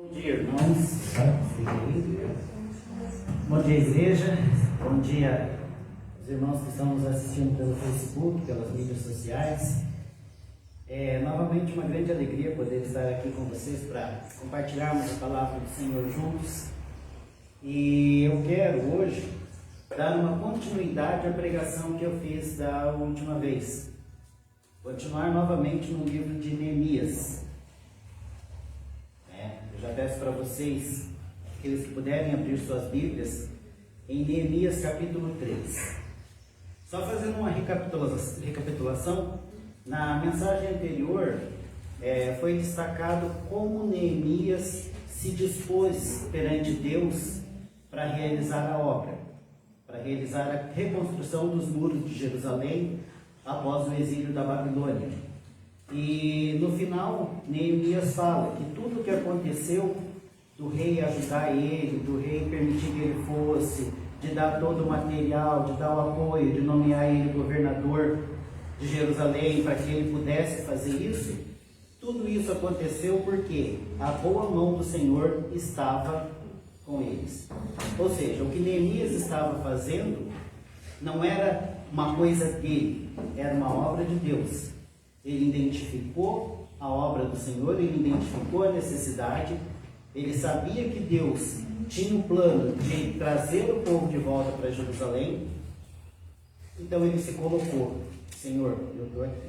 Bom dia, irmãos. Bom dia, igreja. Bom dia, os irmãos que estão nos assistindo pelo Facebook, pelas mídias sociais. É novamente uma grande alegria poder estar aqui com vocês para compartilharmos a palavra do Senhor juntos. E eu quero hoje dar uma continuidade à pregação que eu fiz da última vez. Continuar novamente no livro de Neemias. Eu já peço para vocês, aqueles que puderem abrir suas Bíblias, em Neemias capítulo 3. Só fazendo uma recapitulação, na mensagem anterior foi destacado como Neemias se dispôs perante Deus para realizar a obra, para realizar a reconstrução dos muros de Jerusalém após o exílio da Babilônia. E no final, Neemias fala que tudo o que aconteceu, do rei ajudar ele, do rei permitir que ele fosse, de dar todo o material, de dar o apoio, de nomear ele governador de Jerusalém para que ele pudesse fazer isso, tudo isso aconteceu porque a boa mão do Senhor estava com eles. Ou seja, o que Neemias estava fazendo não era uma coisa dele, era uma obra de Deus. Ele identificou a obra do Senhor, ele identificou a necessidade, ele sabia que Deus tinha um plano de trazer o povo de volta para Jerusalém, então ele se colocou: Senhor, eu estou aqui.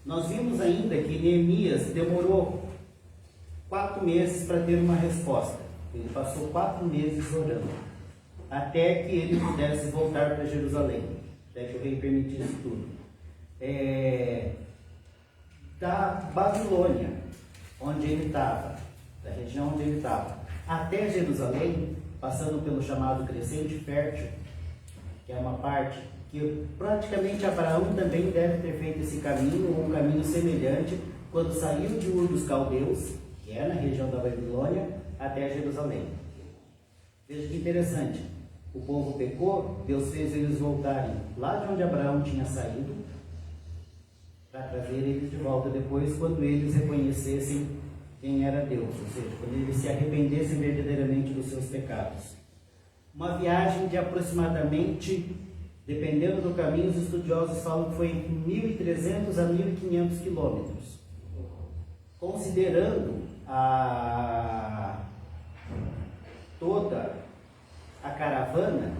Nós vimos ainda que Neemias demorou 4 meses para ter uma resposta. Ele passou 4 meses orando, até que ele pudesse voltar para Jerusalém, até que o rei permitisse tudo. Da Babilônia, onde ele estava, da região onde ele estava, até Jerusalém, passando pelo chamado Crescente Fértil, que é uma parte que praticamente Abraão também deve ter feito esse caminho, ou um caminho semelhante, quando saiu de Ur dos Caldeus, que é na região da Babilônia, até Jerusalém. Veja que interessante, o povo pecou, Deus fez eles voltarem lá de onde Abraão tinha saído, para trazer eles de volta depois, quando eles reconhecessem quem era Deus, ou seja, quando eles se arrependessem verdadeiramente dos seus pecados. Uma viagem de aproximadamente, dependendo do caminho, os estudiosos falam que foi entre 1.300 a 1.500 quilômetros. Considerando toda a caravana,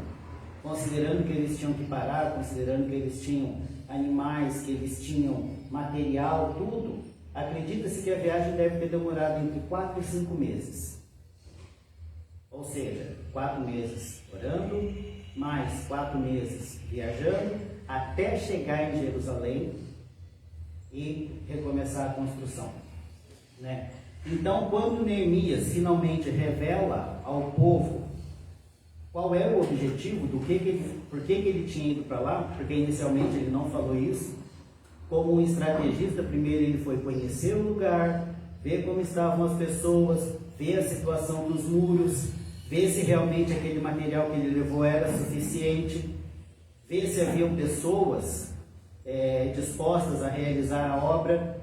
considerando que eles tinham que parar, considerando que eles tinham animais, que eles tinham material, tudo, acredita-se que a viagem deve ter demorado entre 4 e 5 meses. Ou seja, 4 meses orando, mais 4 meses viajando, até chegar em Jerusalém e recomeçar a construção, né? Então, quando Neemias finalmente revela ao povo qual era o objetivo, por que ele tinha ido para lá, porque inicialmente ele não falou isso. Como um estrategista, primeiro ele foi conhecer o lugar, ver como estavam as pessoas, ver a situação dos muros, ver se realmente aquele material que ele levou era suficiente, ver se haviam pessoas dispostas a realizar a obra.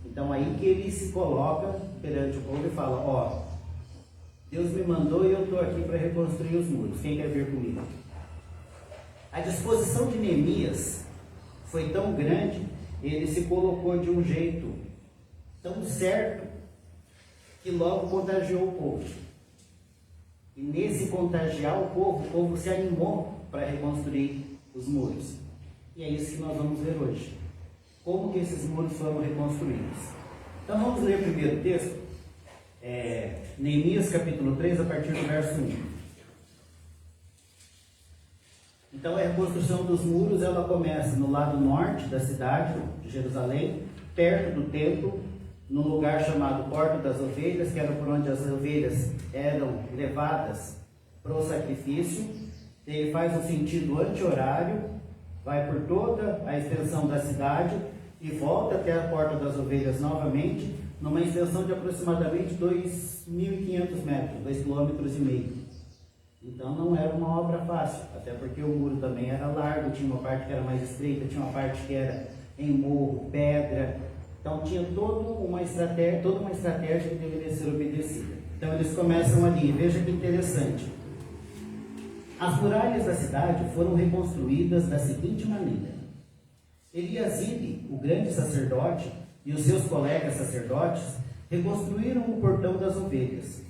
Então aí que ele se coloca perante o povo e fala: ó, Deus me mandou e eu estou aqui para reconstruir os muros. Quem quer vir comigo? A disposição de Neemias foi tão grande, ele se colocou de um jeito tão certo, que logo contagiou o povo. E nesse contagiar o povo se animou para reconstruir os muros. E é isso que nós vamos ver hoje. Como que esses muros foram reconstruídos. Então vamos ler o primeiro texto. Neemias capítulo 3, a partir do verso 1. Então a reconstrução dos muros, ela começa no lado norte da cidade de Jerusalém, perto do templo, num lugar chamado Porta das Ovelhas, que era por onde as ovelhas eram levadas para o sacrifício. Ele faz um sentido anti-horário, vai por toda a extensão da cidade e volta até a Porta das Ovelhas novamente, numa extensão de aproximadamente 2.500 metros, 2,5 km. Então não era uma obra fácil, até porque o muro também era largo, tinha uma parte que era mais estreita, tinha uma parte que era em morro, pedra, Então tinha toda uma estratégia que deveria ser obedecida. Então eles começam ali, veja que interessante. As muralhas da cidade foram reconstruídas da seguinte maneira: Eliasibe, o grande sacerdote, e os seus colegas sacerdotes reconstruíram o portão das ovelhas.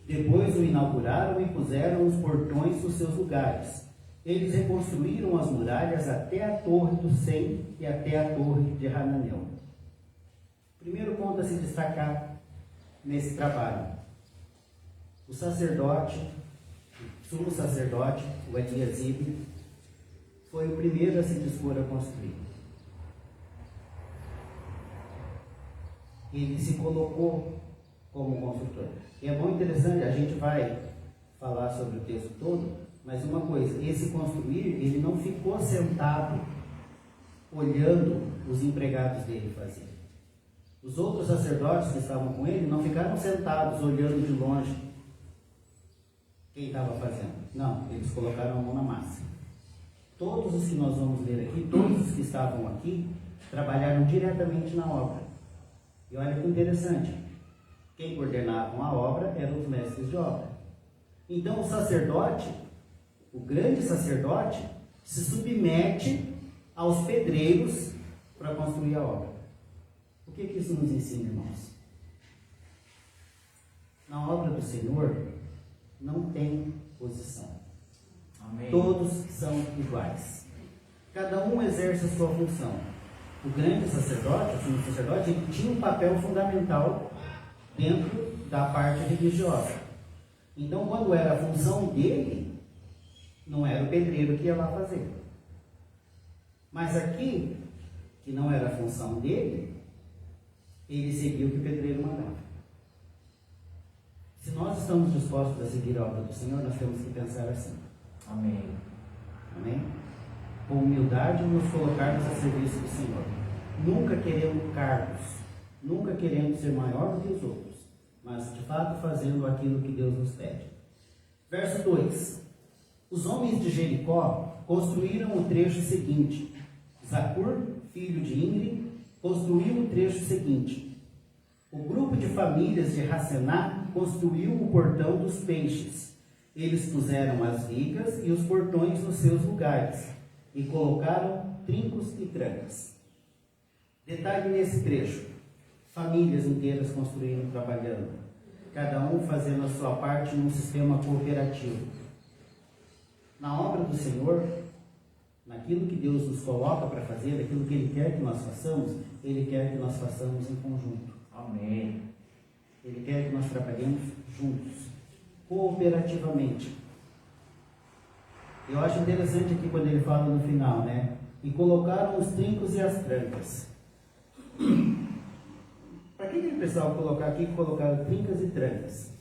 Depois o inauguraram e puseram os portões nos seus lugares. Eles reconstruíram as muralhas até a torre do Sem e até a torre de Hananel. Primeiro ponto a se destacar nesse trabalho: o sacerdote, o sumo sacerdote, o Eliasibe, foi o primeiro a se dispor a construir. Ele se colocou como construtor. E é bom interessante, a gente vai falar sobre o texto todo, mas uma coisa, esse construir, ele não ficou sentado olhando os empregados dele fazer. Os outros sacerdotes que estavam com ele não ficaram sentados olhando de longe quem estava fazendo. Não, eles colocaram a mão na massa. Todos os que nós vamos ler aqui, todos os que estavam aqui, trabalharam diretamente na obra. E olha que interessante, quem coordenavam a obra eram os mestres de obra. Então o sacerdote, o grande sacerdote, se submete aos pedreiros para construir a obra. O que isso nos ensina, irmãos? Na obra do Senhor não tem posição. Amém. Todos são iguais. Cada um exerce a sua função. O grande sacerdote, o sumo sacerdote, ele tinha um papel fundamental dentro da parte religiosa. Então, quando era a função dele, não era o pedreiro que ia lá fazer. Mas aqui, que não era a função dele, ele seguiu o que o pedreiro mandava. Se nós estamos dispostos a seguir a obra do Senhor, nós temos que pensar assim. Amém. Amém? Com humildade nos colocarmos a serviço do Senhor. Nunca querendo cargos, nunca querendo ser maior do que os outros, mas de fato fazendo aquilo que Deus nos pede. Verso 2. Os homens de Jericó construíram o trecho seguinte. Zacur, filho de Imri, construiu o trecho seguinte. O grupo de famílias de Racená construiu o portão dos peixes. Eles puseram as vigas e os portões nos seus lugares e colocaram trincos e trancas. Detalhe nesse trecho: famílias inteiras construindo, trabalhando, cada um fazendo a sua parte num sistema cooperativo. Na obra do Senhor, naquilo que Deus nos coloca para fazer, naquilo que Ele quer que nós façamos, Ele quer que nós façamos em conjunto. Amém. Ele quer que nós trabalhemos juntos, cooperativamente. Eu acho interessante aqui quando ele fala no final, né? E colocaram os trincos e as trancas. Para que ele precisava colocar aqui que colocaram trincas e trancas?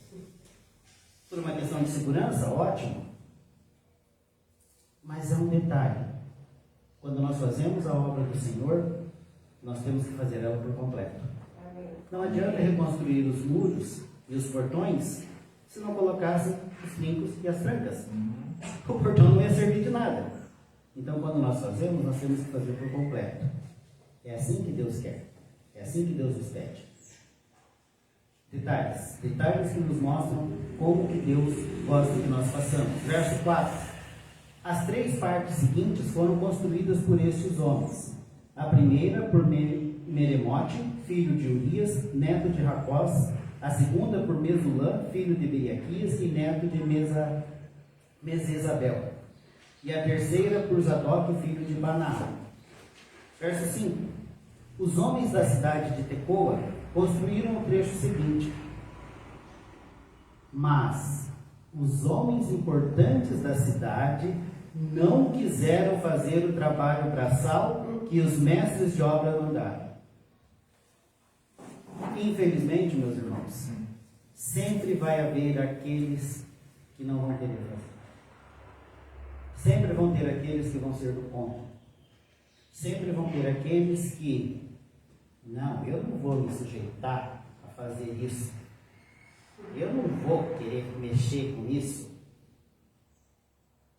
Por uma questão de segurança, ótimo. Mas é um detalhe. Quando nós fazemos a obra do Senhor, nós temos que fazer ela por completo. Não adianta reconstruir os muros e os portões se não colocassem os trincos e as trancas. O portão não ia servir de nada. Então, quando nós fazemos, nós temos que fazer por completo. É assim que Deus quer. É assim que Deus nos pede. Detalhes que nos mostram como que Deus gosta que nós façamos. Verso 4. As 3 partes seguintes foram construídas por estes homens. A primeira por Meremote, filho de Urias, neto de Racós. A segunda por Mesulã, filho de Beriaquias e neto de Mesezabel. E a terceira por Zadok, filho de Banaá. Verso 5. Os homens da cidade de Tecoa construíram o trecho seguinte. Mas os homens importantes da cidade não quiseram fazer o trabalho braçal que os mestres de obra mandaram. Infelizmente, meus irmãos, sempre vai haver aqueles que não vão querer fazer. Sempre vão ter aqueles que vão ser do contra. Sempre vão ter aqueles que, não, eu não vou me sujeitar a fazer isso. Eu não vou querer mexer com isso.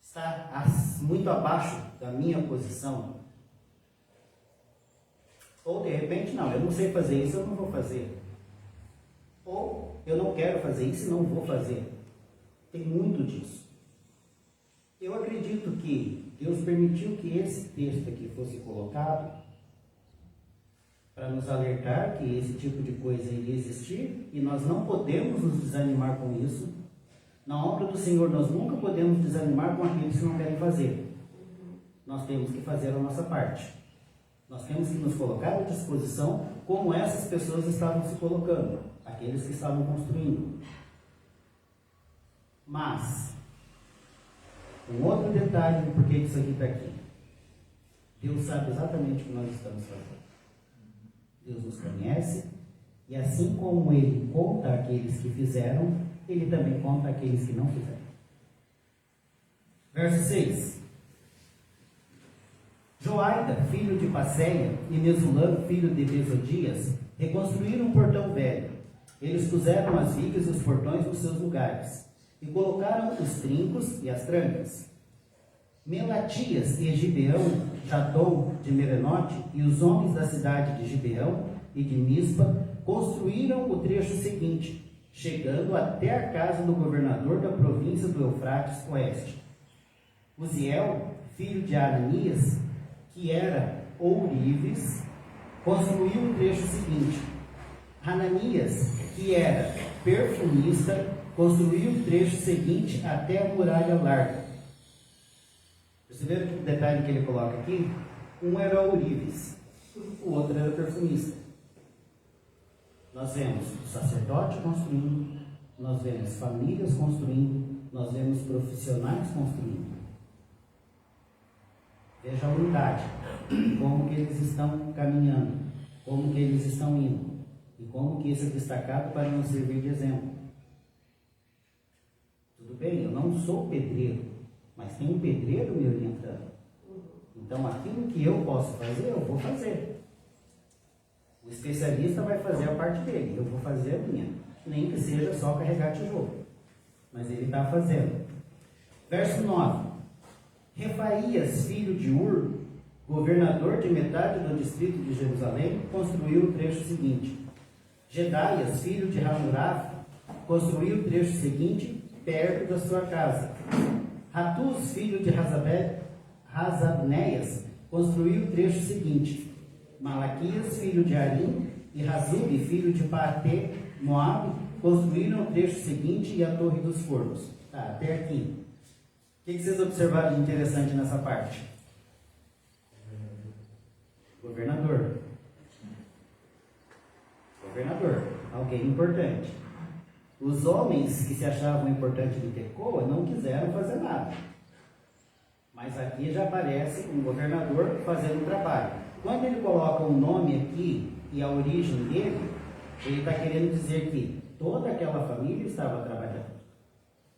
Está muito abaixo da minha posição. Ou de repente, não, eu não sei fazer isso, eu não vou fazer. Ou eu não quero fazer isso e não vou fazer. Tem muito disso. Eu acredito que Deus permitiu que esse texto aqui fosse colocado para nos alertar que esse tipo de coisa iria existir e nós não podemos nos desanimar com isso. Na obra do Senhor nós nunca podemos desanimar com aqueles que não querem fazer. Nós temos que fazer a nossa parte. Nós temos que nos colocar à disposição como essas pessoas estavam se colocando, aqueles que estavam construindo. Mas, um outro detalhe do porquê isso aqui está aqui. Deus sabe exatamente o que nós estamos fazendo. Deus nos conhece, e assim como Ele conta aqueles que fizeram, Ele também conta aqueles que não fizeram. Verso 6. Joaida, filho de Passeia, e Mesulam, filho de Besodias, reconstruíram um portão velho. Eles puseram as vigas e os portões nos seus lugares, e colocaram os trincos e as trancas. Melatias e Gibeão, Jadom de Merenote, e os homens da cidade de Gibeão e de Mispa, construíram o trecho seguinte, chegando até a casa do governador da província do Eufrates Oeste. Uziel, filho de Ananias, que era ourives, construiu o trecho seguinte. Hananias, que era perfumista, construiu o trecho seguinte até a muralha larga. Perceberam que o detalhe que ele coloca aqui? Um era ourives, o outro era perfumista. Nós vemos o sacerdote construindo, nós vemos famílias construindo, nós vemos profissionais construindo. Veja a unidade, como que eles estão caminhando, como que eles estão indo, e como que isso é destacado para nos servir de exemplo. Tudo bem, eu não sou pedreiro, mas tem um pedreiro me orientando. Então aquilo que eu posso fazer, eu vou fazer. O especialista vai fazer a parte dele, eu vou fazer a minha. Nem que seja só carregar tijolo, mas ele está fazendo. Verso 9. Refaías, filho de Ur, governador de metade do distrito de Jerusalém, construiu o trecho seguinte. Gedaias, filho de Hamuraf, construiu o trecho seguinte perto da sua casa. Ratus, filho de Razabneias, construiu o trecho seguinte. Malaquias, filho de Arim, e Razub, filho de Paate, Moabe, construíram o trecho seguinte e a Torre dos Fornos. Tá, até aqui. O que vocês observaram de interessante nessa parte? Governador. Governador, alguém importante. Os homens que se achavam importantes de Tecoa não quiseram fazer nada. Mas aqui já aparece um governador fazendo um trabalho. Quando ele coloca o nome aqui e a origem dele, ele está querendo dizer que toda aquela família estava trabalhando.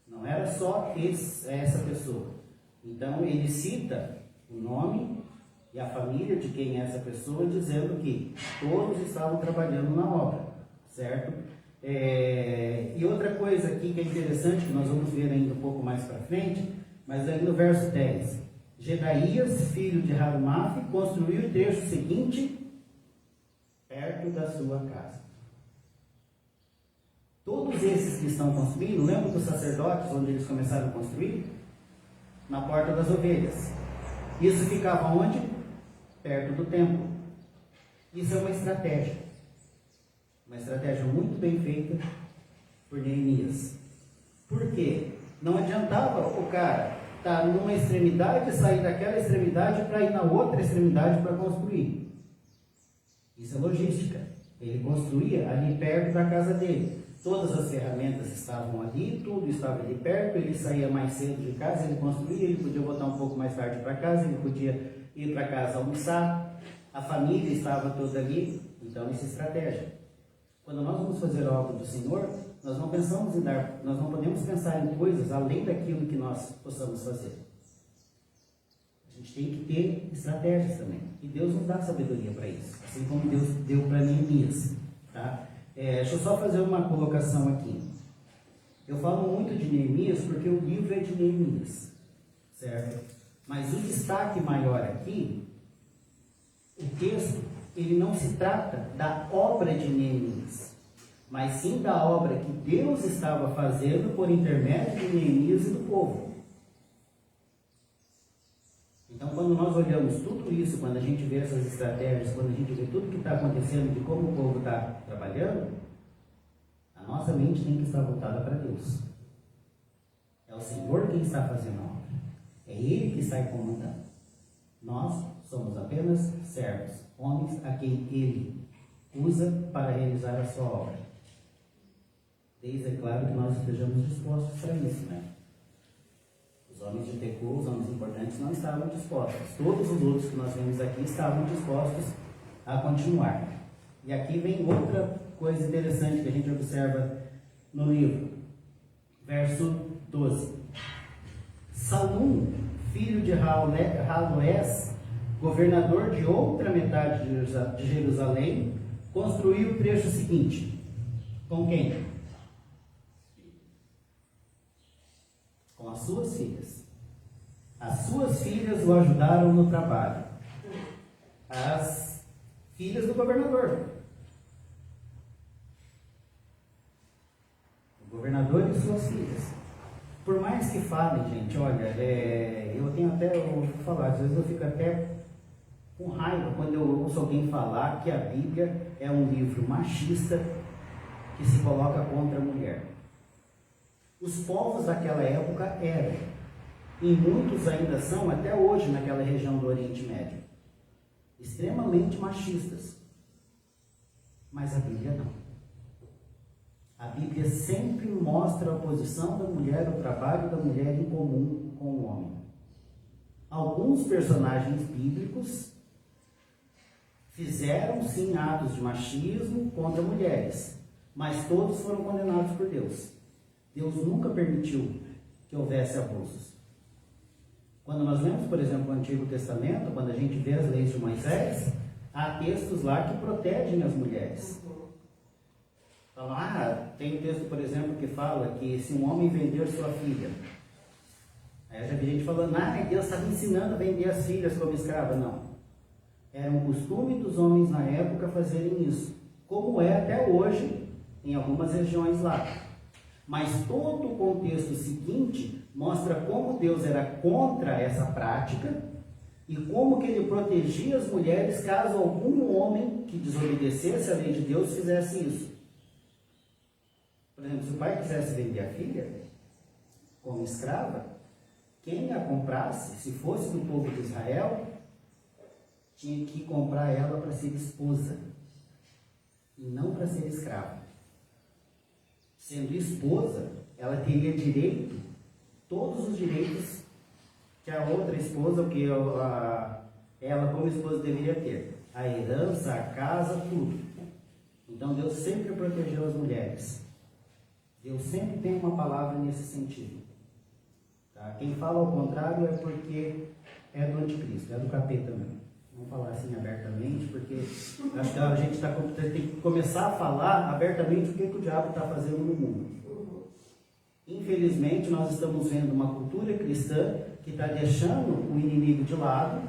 Não era só essa pessoa. Então ele cita o nome e a família de quem é essa pessoa, dizendo que todos estavam trabalhando na obra, certo? E outra coisa aqui que é interessante, que nós vamos ver ainda um pouco mais para frente, mas aí no verso 10, Gedaías, filho de Harumaf, construiu o trecho seguinte perto da sua casa. Todos esses que estão construindo, lembra dos sacerdotes onde eles começaram a construir? Na porta das ovelhas. Isso ficava onde? Perto do templo. Isso é uma estratégia. Uma estratégia muito bem feita por Neemias. Por quê? Não adiantava o cara estar numa extremidade, sair daquela extremidade para ir na outra extremidade para construir. Isso é logística. Ele construía ali perto da casa dele. Todas as ferramentas estavam ali, tudo estava ali perto, ele saía mais cedo de casa, ele construía, ele podia voltar um pouco mais tarde para casa, ele podia ir para casa almoçar, a família estava toda ali. Então isso é estratégia. Quando nós vamos fazer a obra do Senhor, nós não pensamos em nós não podemos pensar em coisas além daquilo que nós possamos fazer. A gente tem que ter estratégias também. E Deus nos dá sabedoria para isso, assim como Deus deu para Neemias, tá? Deixa eu só fazer uma colocação aqui. Eu falo muito de Neemias porque o livro é de Neemias, certo? Mas o destaque maior aqui, o texto ele não se trata da obra de Neemias, mas sim da obra que Deus estava fazendo por intermédio de Neemias e do povo. Então, quando nós olhamos tudo isso, quando a gente vê essas estratégias, quando a gente vê tudo que está acontecendo, de como o povo está trabalhando, a nossa mente tem que estar voltada para Deus. É o Senhor quem está fazendo a obra. É Ele que está comandando. Nós somos apenas servos, homens a quem Ele usa para realizar a sua obra. Desde, é claro, que nós estejamos dispostos para isso, né? Os homens de Tecoa, os homens importantes, não estavam dispostos. Todos os outros que nós vemos aqui estavam dispostos a continuar. E aqui vem outra coisa interessante que a gente observa no livro. Verso 12. Salum, filho de Haloés, governador de outra metade de Jerusalém, construiu o trecho seguinte. Com quem? Com as suas filhas. As suas filhas o ajudaram no trabalho. As filhas do governador. O governador e suas filhas. Por mais que falem, gente, olha, eu tenho até, eu vou falar, às vezes eu fico até com raiva quando eu ouço alguém falar que a Bíblia é um livro machista que se coloca contra a mulher. Os povos daquela época eram, e muitos ainda são, até hoje naquela região do Oriente Médio, extremamente machistas. Mas a Bíblia não. A Bíblia sempre mostra a posição da mulher, o trabalho da mulher em comum com o homem. Alguns personagens bíblicos fizeram sim atos de machismo contra mulheres, mas todos foram condenados por Deus. Deus nunca permitiu que houvesse abusos. Quando nós vemos, por exemplo, o Antigo Testamento, quando a gente vê as leis de Moisés, há textos lá que protegem as mulheres. Tem um texto, por exemplo, que fala que se um homem vender sua filha, aí eu já vi gente falando, Deus estava ensinando a vender as filhas como escrava. Não. Era um costume dos homens na época fazerem isso, como é até hoje em algumas regiões lá. Mas todo o contexto seguinte mostra como Deus era contra essa prática e como que ele protegia as mulheres caso algum homem que desobedecesse a lei de Deus fizesse isso. Por exemplo, se o pai quisesse vender a filha como escrava, quem a comprasse, se fosse do povo de Israel, tinha que comprar ela para ser esposa e não para ser escrava. Sendo esposa, ela teria direito, todos os direitos que a outra esposa, ou que ela como esposa deveria ter. A herança, a casa, tudo. Então Deus sempre protegeu as mulheres. Deus sempre tem uma palavra nesse sentido. Tá? Quem fala ao contrário é porque é do anticristo, é do capeta mesmo. Vamos falar assim abertamente, porque acho que a gente tem que começar a falar abertamente o que o diabo está fazendo no mundo. Infelizmente, nós estamos vendo uma cultura cristã que está deixando o inimigo de lado,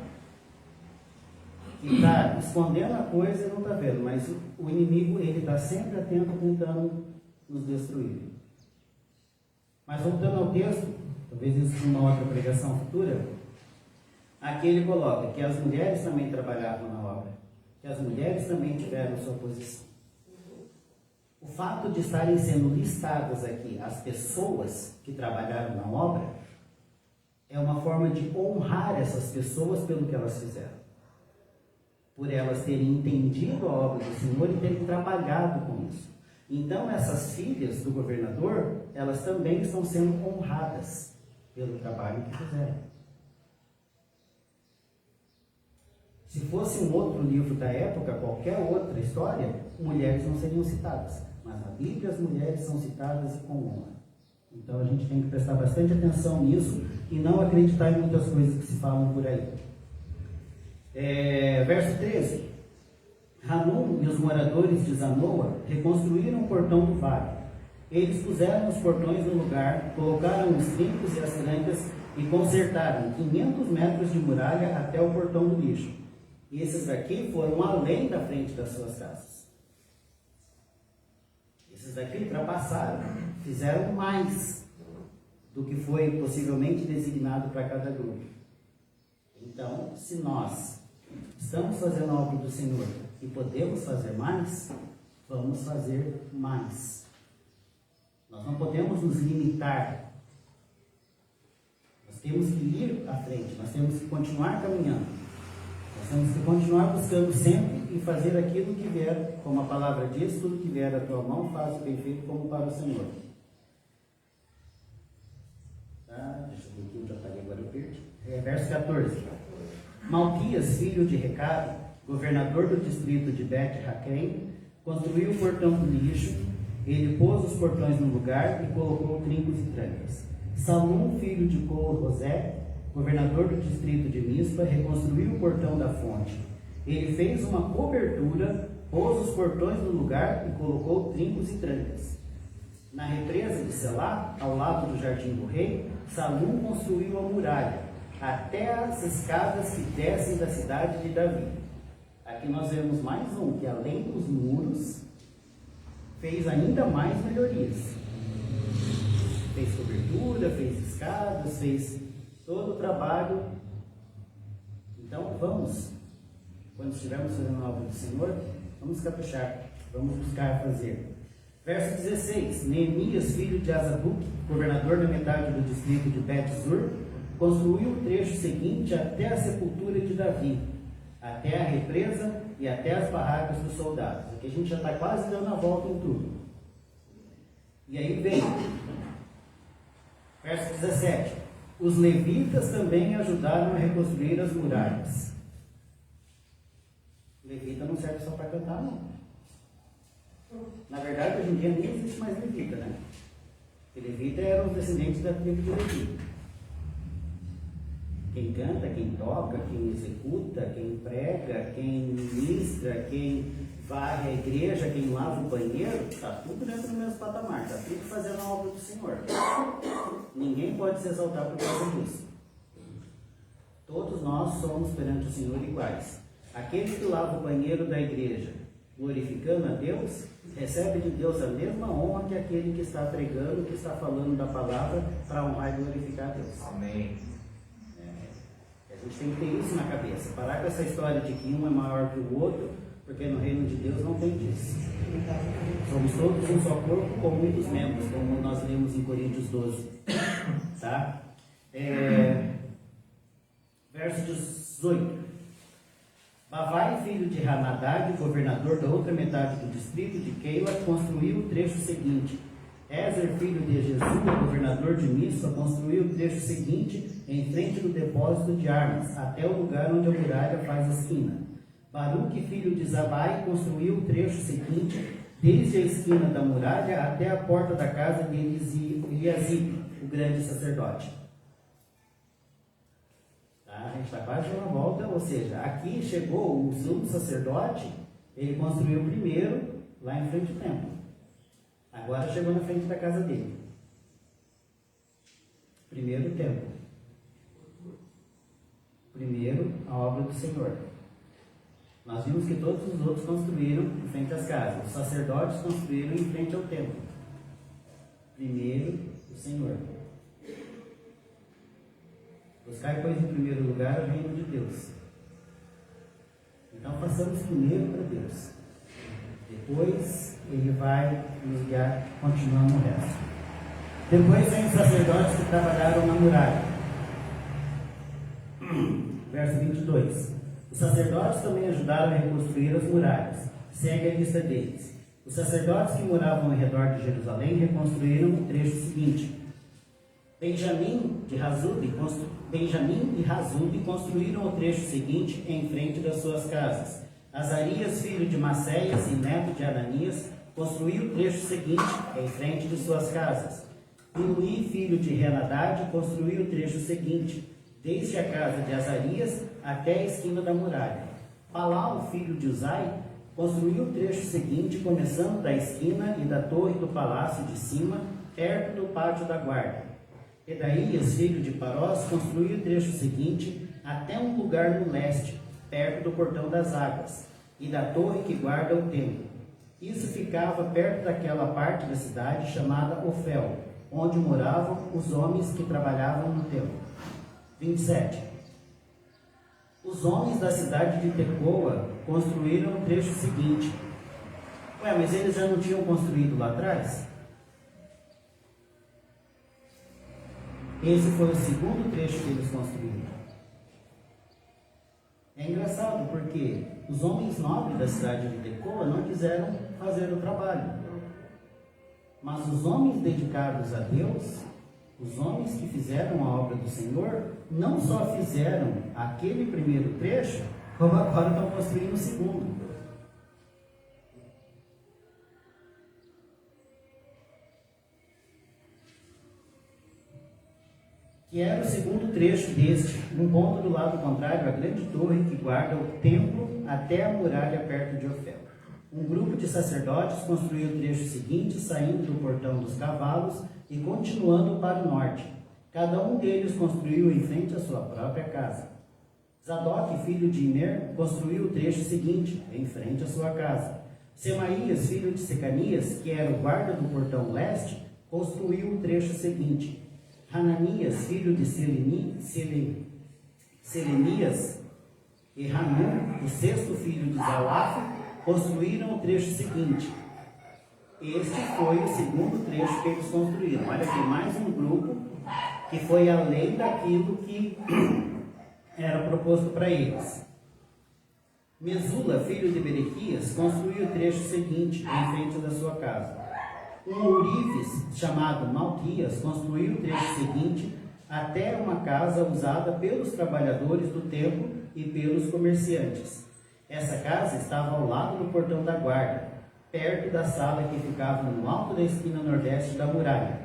que está escondendo a coisa e não está vendo, mas o inimigo ele está sempre atento tentando nos destruir. Mas voltando ao texto, talvez isso numa outra pregação futura, aqui ele coloca que as mulheres também trabalhavam na obra, que as mulheres também tiveram sua posição. O fato de estarem sendo listadas aqui as pessoas que trabalharam na obra é uma forma de honrar essas pessoas pelo que elas fizeram. Por elas terem entendido a obra do Senhor e terem trabalhado com isso. Então essas filhas do governador, elas também estão sendo honradas pelo trabalho que fizeram. Se fosse um outro livro da época, qualquer outra história, mulheres não seriam citadas. Mas na Bíblia as mulheres são citadas e com honra. Então a gente tem que prestar bastante atenção nisso e não acreditar em muitas coisas que se falam por aí. Verso 13. Hanum e os moradores de Zanoa reconstruíram o portão do vale. Eles puseram os portões no lugar, colocaram os trincos e as trancas e consertaram 500 metros de muralha até o portão do lixo. E esses daqui foram além da frente das suas casas. Esses daqui ultrapassaram, fizeram mais do que foi possivelmente designado para cada grupo. Então, se nós estamos fazendo a obra do Senhor e podemos fazer mais, vamos fazer mais. Nós não podemos nos limitar. Nós temos que ir à frente, nós temos que continuar caminhando. Nós temos que continuar buscando sempre e fazer aquilo que vier, como a palavra diz, tudo que vier da tua mão, faz o bem feito como para o Senhor. Tá? Deixa eu ver aqui, eu já parei, agora eu perdi. Verso 14. Malquias, filho de Recado, governador do distrito de Bet-Raquém, construiu o portão do lixo. Ele pôs os portões no lugar e colocou trincos e trancas. Salum, filho de Col-Rosé, governador do distrito de Mispa, reconstruiu o portão da fonte. Ele fez uma cobertura, pôs os portões no lugar e colocou trincos e trancas. Na represa de Selá, ao lado do jardim do rei, Salum construiu a muralha, até as escadas que descem da cidade de Davi. Aqui nós vemos mais um, que além dos muros, fez ainda mais melhorias. Fez cobertura, fez escadas, fez todo o trabalho. Então vamos, quando estivermos fazendo a obra do Senhor, vamos caprichar, vamos buscar fazer. Verso 16. Neemias, filho de Azabuque, governador da metade do distrito de Bet-Zur, construiu o trecho seguinte até a sepultura de Davi, até a represa e até as barracas dos soldados. Aqui a gente já está quase dando a volta em tudo. E aí vem, verso 17. Os levitas também ajudaram a reconstruir as muralhas. Levita não serve só para cantar, não. Na verdade, hoje em dia nem existe mais levita, né? Porque levita eram os descendentes da tribo de Levi. Quem canta, quem toca, quem executa, quem prega, quem ministra, quem varre a igreja, quem lava o banheiro, está tudo dentro do mesmo patamar, está tudo fazendo a obra do Senhor. Ninguém pode se exaltar por causa disso. Todos nós somos perante o Senhor iguais. Aquele que lava o banheiro da igreja, glorificando a Deus, recebe de Deus a mesma honra que aquele que está pregando, que está falando da palavra para honrar e glorificar a Deus. Amém. A gente tem que ter isso na cabeça, parar com essa história de que um é maior que o outro, porque no reino de Deus não tem disso. Somos todos um só corpo com muitos membros, como nós lemos em Coríntios 12. Tá? Verso 18. Bavai, filho de Hanadad, governador da outra metade do distrito de Keila, construiu o trecho seguinte. Ezer, filho de Jesua, governador de Mispa, construiu o trecho seguinte em frente do depósito de armas, até o lugar onde a muralha faz a esquina. Baruque, filho de Zabai, construiu o trecho seguinte desde a esquina da muralha até a porta da casa de Eliasib, o grande sacerdote. A gente está quase dando uma volta, ou seja, aqui chegou o sumo sacerdote, ele construiu primeiro lá em frente ao templo. Agora chegou na frente da casa dele. Primeiro o templo. Primeiro a obra do Senhor. Nós vimos que todos os outros construíram em frente às casas. Os sacerdotes construíram em frente ao templo. Primeiro o Senhor. Buscar, pois, em primeiro lugar o reino de Deus. Então, façamos primeiro para Deus. Depois, Ele vai nos guiar, continuando o resto. Depois, vem os sacerdotes que trabalharam na muralha. Verso 22. Os sacerdotes também ajudaram a reconstruir as muralhas. Segue a lista deles. Os sacerdotes que moravam ao redor de Jerusalém reconstruíram o trecho seguinte. Benjamim e Razube construíram o trecho seguinte em frente das suas casas. Azarias, filho de Maceias e neto de Ananias, construiu o trecho seguinte em frente de suas casas. Biluí, filho de Henadad, construiu o trecho seguinte, desde a casa de Azarias até a esquina da muralha. Palau, filho de Uzai, construiu o trecho seguinte, começando da esquina e da torre do palácio de cima, perto do pátio da guarda. Pedaías, filho de Parós, construiu o trecho seguinte até um lugar no leste, perto do portão das águas, e da torre que guarda o templo. Isso ficava perto daquela parte da cidade chamada Ofel, onde moravam os homens que trabalhavam no templo. 27. Os homens da cidade de Tecoa construíram o trecho seguinte. Ué, mas eles já não tinham construído lá atrás? Esse foi o segundo trecho que eles construíram. É engraçado porque os homens nobres da cidade de Tecoa não quiseram fazer o trabalho. Mas os homens dedicados a Deus, os homens que fizeram a obra do Senhor, não só fizeram aquele primeiro trecho, como agora estão construindo o segundo. Que era o segundo trecho deste, num ponto do lado contrário, a grande torre que guarda o templo até a muralha perto de Ofel. Um grupo de sacerdotes construiu o trecho seguinte, saindo do portão dos cavalos e continuando para o norte. Cada um deles construiu em frente à sua própria casa. Zadok, filho de Imer, construiu o trecho seguinte, em frente à sua casa. Semaías, filho de Secanias, que era o guarda do portão leste, construiu o trecho seguinte. Hananias, filho de Selemias, e Hanun, o sexto filho de Zalaf, construíram o trecho seguinte. Este foi o segundo trecho que eles construíram. Olha aqui, mais um grupo que foi além daquilo que era proposto para eles. Mesula, filho de Berequias, construiu o trecho seguinte em frente da sua casa. Um ourives chamado Malquias construiu o trecho seguinte até uma casa usada pelos trabalhadores do templo e pelos comerciantes. Essa casa estava ao lado do portão da guarda, perto da sala que ficava no alto da esquina nordeste da muralha.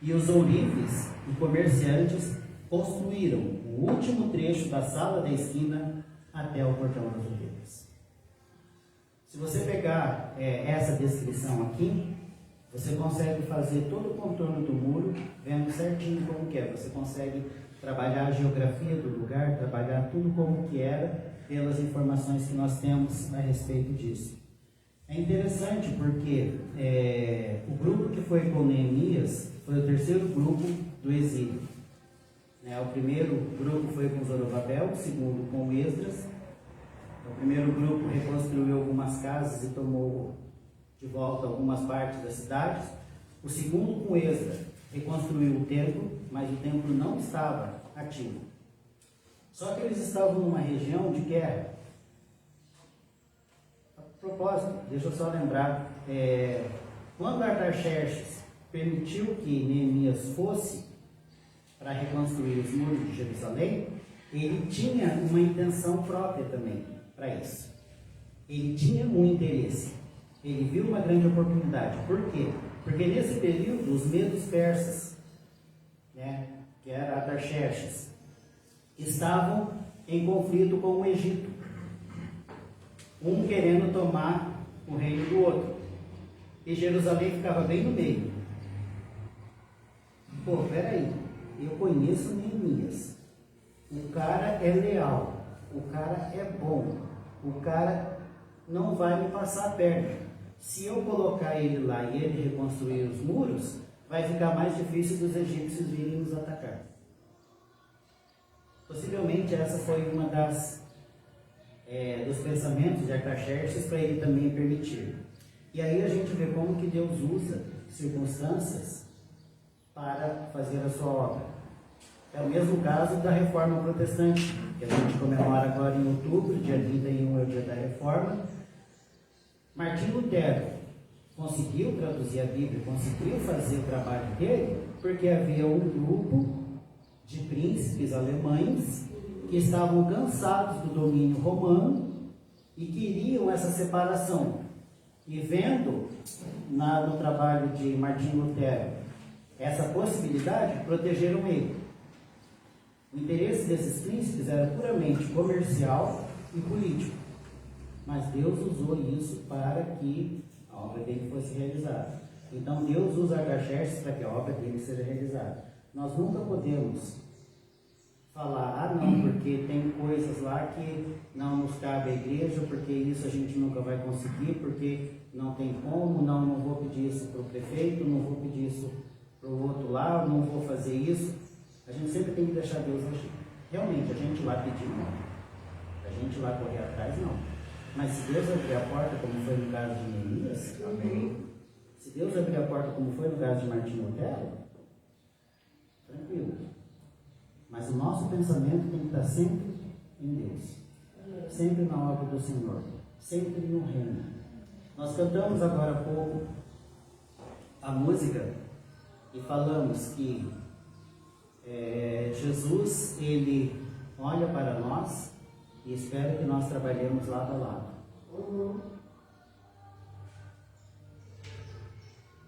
E os ourives e comerciantes construíram o último trecho da sala da esquina até o portão das ovelhas. Se você pegar essa descrição aqui, você consegue fazer todo o contorno do muro, vendo certinho como que é. Você consegue trabalhar a geografia do lugar, trabalhar tudo como que era, pelas informações que nós temos a respeito disso. É interessante porque o grupo que foi com Neemias foi o terceiro grupo do exílio. O primeiro grupo foi com Zorobabel, o segundo com Esdras. O primeiro grupo reconstruiu algumas casas e tomou de volta algumas partes das cidades. O segundo, com Esdras, reconstruiu o templo, mas o templo não estava ativo. Só que eles estavam numa região de guerra. A propósito, deixa eu só lembrar, quando Artaxerxes permitiu que Neemias fosse para reconstruir os muros de Jerusalém, ele tinha uma intenção própria também para isso. Ele tinha um interesse. Ele viu uma grande oportunidade. Por quê? Porque nesse período, os medos persas, que era Artaxerxes, estavam em conflito com o Egito. Um querendo tomar o reino do outro. E Jerusalém ficava bem no meio. Pô, peraí, eu conheço Neemias. O cara é leal, o cara é bom, o cara não vai me passar a perna. Se eu colocar ele lá e ele reconstruir os muros, vai ficar mais difícil dos egípcios virem nos atacar. Possivelmente essa foi uma dos pensamentos de Artaxerxes para ele também permitir. E aí a gente vê como que Deus usa circunstâncias para fazer a sua obra. É o mesmo caso da Reforma Protestante, que a gente comemora agora em outubro, dia 31 é o dia da Reforma. Martinho Lutero conseguiu traduzir a Bíblia, conseguiu fazer o trabalho dele, porque havia um grupo de príncipes alemães que estavam cansados do domínio romano e queriam essa separação. E vendo no trabalho de Martinho Lutero essa possibilidade, protegeram ele. O interesse desses príncipes era puramente comercial e político. Mas Deus usou isso para que a obra dele fosse realizada. Então Deus usa Artaxerxes para que a obra dele seja realizada. Nós nunca podemos falar, ah não, porque tem coisas lá que não nos cabe à igreja, porque isso a gente nunca vai conseguir, porque não tem como, não vou pedir isso para o prefeito, não vou pedir isso para o outro lá, não vou fazer isso. A gente sempre tem que deixar Deus agir. Realmente, a gente lá pedir não, a gente lá correr atrás não. Mas se Deus abrir a porta, como foi no caso de Neemias, amém. Se Deus abrir a porta, como foi no caso de Martinho Lutero, tranquilo. Mas o nosso pensamento tem que estar sempre em Deus, sempre na obra do Senhor, sempre no reino. Nós cantamos agora há pouco a música e falamos que Jesus, ele olha para nós e espera que nós trabalhemos lado a lado.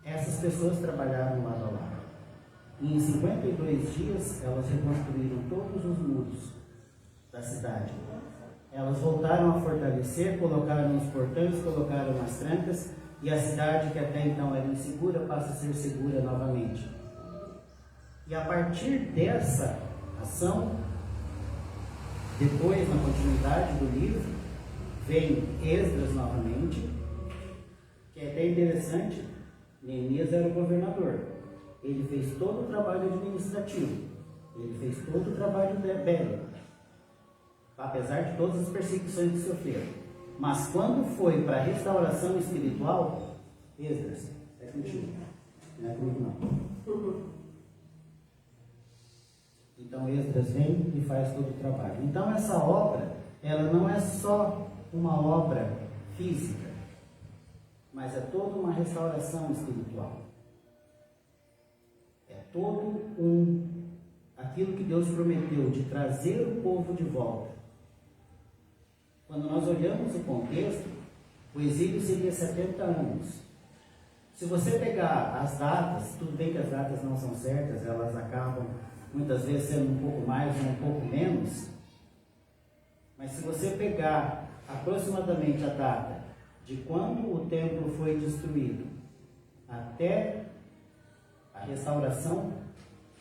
Essas pessoas trabalharam lado a lado. E em 52 dias, elas reconstruíram todos os muros da cidade. Elas voltaram a fortalecer, colocaram os portões, colocaram as trancas, e a cidade, que até então era insegura, passa a ser segura novamente. E a partir dessa ação, depois, na continuidade do livro, vem Esdras novamente, que é até interessante. Neemias era o governador. Ele fez todo o trabalho administrativo, ele fez todo o trabalho bélico, apesar de todas as perseguições que sofreram. Mas quando foi para a restauração espiritual, Esdras, é contigo, não é comigo não. Então Esdras vem e faz todo o trabalho. Então essa obra, ela não é só uma obra física, mas é toda uma restauração espiritual. É todo aquilo que Deus prometeu de trazer o povo de volta. Quando nós olhamos o contexto, o exílio seria 70 anos. Se você pegar as datas, tudo bem que as datas não são certas, elas acabam muitas vezes sendo um pouco mais ou um pouco menos, mas se você pegar aproximadamente a data de quando o templo foi destruído até a restauração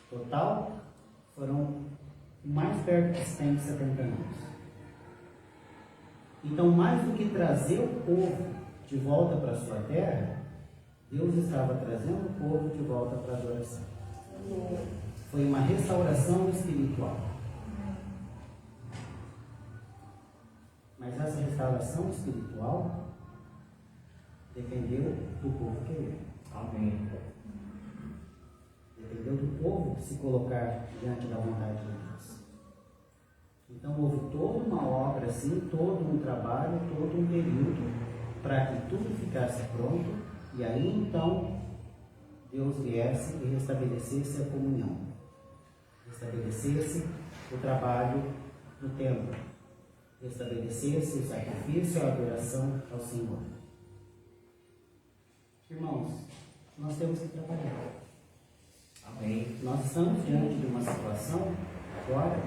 total, foram mais perto de 170 anos. Então, mais do que trazer o povo de volta para a sua terra, Deus estava trazendo o povo de volta para a adoração. Foi uma restauração espiritual. Mas essa restauração espiritual dependeu do povo querer. Amém. Dependeu do povo se colocar diante da vontade de Deus. Então houve toda uma obra assim, todo um trabalho, todo um período para que tudo ficasse pronto e aí então Deus viesse e restabelecesse a comunhão, restabelecesse o trabalho no templo, restabelecesse o sacrifício, a adoração ao Senhor. Irmãos, nós temos que trabalhar. Amém. Nós estamos diante de uma situação agora,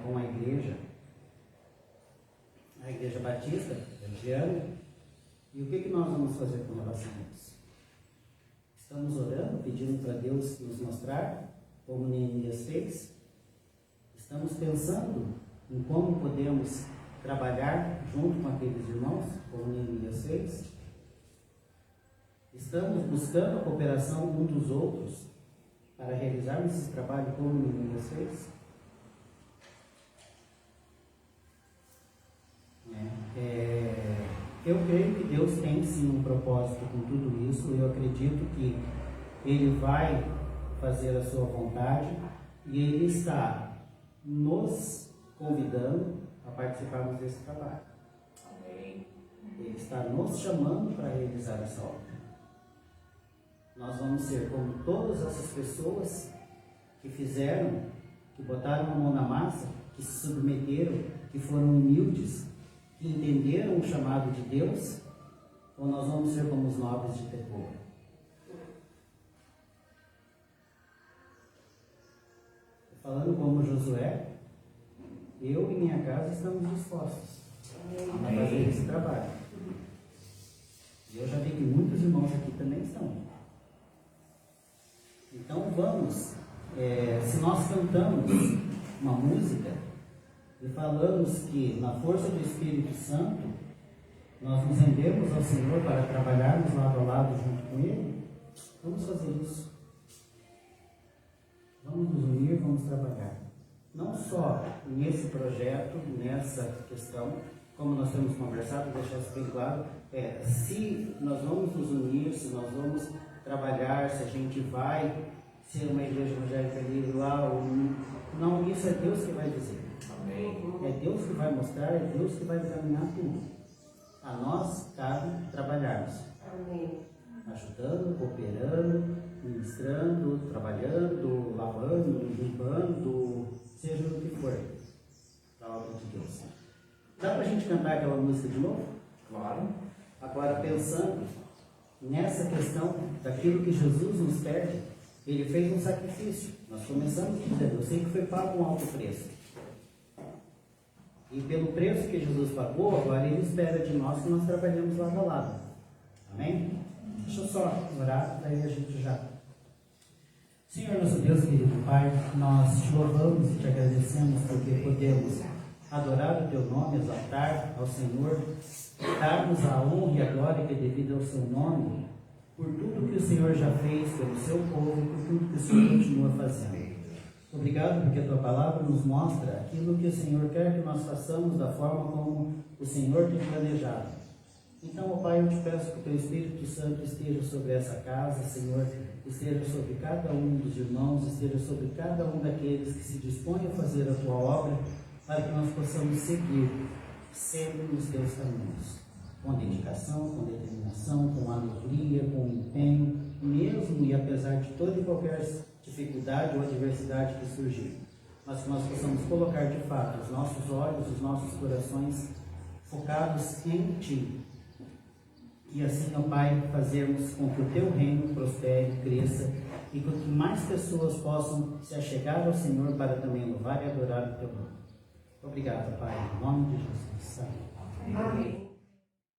com a igreja batista, Giana, e o que nós vamos fazer com relação a isso? Estamos orando, pedindo para Deus nos mostrar, como Neemias fez. Estamos pensando em como podemos trabalhar junto com aqueles irmãos, como Neemias fez. Estamos buscando a cooperação um dos outros para realizarmos esse trabalho como Neemias fez. Eu creio que Deus tem sim um propósito com tudo isso. Eu acredito que Ele vai fazer a sua vontade e Ele está nos convidando a participarmos desse trabalho. Amém. Ele está nos chamando para realizar essa obra. Nós vamos ser como todas essas pessoas que fizeram, que botaram a mão na massa, que se submeteram, que foram humildes, que entenderam o chamado de Deus, ou nós vamos ser como os nobres de Tecoa? Falando como Josué, eu e minha casa estamos dispostos a fazer esse trabalho. E eu já vi que muitos irmãos aqui também estão. Então vamos, se nós cantamos uma música e falamos que na força do Espírito Santo nós nos rendemos ao Senhor para trabalharmos lado a lado junto com Ele, vamos fazer isso. Vamos nos unir, vamos trabalhar. Não só nesse projeto, nessa questão, como nós temos conversado, deixar isso bem claro, se nós vamos nos unir, se nós vamos trabalhar, se a gente vai ser uma igreja evangélica livre lá ou não, isso é Deus que vai dizer. Amém. É Deus que vai mostrar, é Deus que vai examinar tudo. A nós cabe trabalharmos. Amém. Ajudando, cooperando, ministrando, trabalhando, lavando, limpando, seja o que for, para a obra de Deus. Dá para a gente cantar aquela música de novo? Claro. Agora, pensando nessa questão daquilo que Jesus nos pede, Ele fez um sacrifício. Nós começamos dizendo, eu sei que foi pago um alto preço. E pelo preço que Jesus pagou, agora Ele espera de nós que nós trabalhemos lado a lado. Amém? Deixa eu só orar, daí a gente já... Senhor nosso Deus, querido Pai, nós te louvamos e te agradecemos porque podemos adorar o Teu nome, exaltar ao Senhor, darmos a honra e a glória que é devida ao Seu nome, por tudo que o Senhor já fez pelo Seu povo e por tudo que o Senhor continua fazendo. Obrigado porque a Tua palavra nos mostra aquilo que o Senhor quer que nós façamos da forma como o Senhor tem planejado. Então, ó Pai, eu te peço que o Teu Espírito Santo esteja sobre essa casa, Senhor, esteja sobre cada um dos irmãos, esteja sobre cada um daqueles que se dispõem a fazer a Tua obra, para que nós possamos seguir sempre nos Teus caminhos, com dedicação, com determinação, com alegria, com empenho, mesmo e apesar de toda e qualquer dificuldade ou adversidade que surgir, mas que nós possamos colocar de fato os nossos olhos, os nossos corações focados em Ti. E assim, ó Pai, fazermos com que o Teu reino prospere, cresça e com que mais pessoas possam se achegar ao Senhor para também louvar e adorar o Teu nome. Obrigado, Pai, em nome de Jesus. Amém. Amém.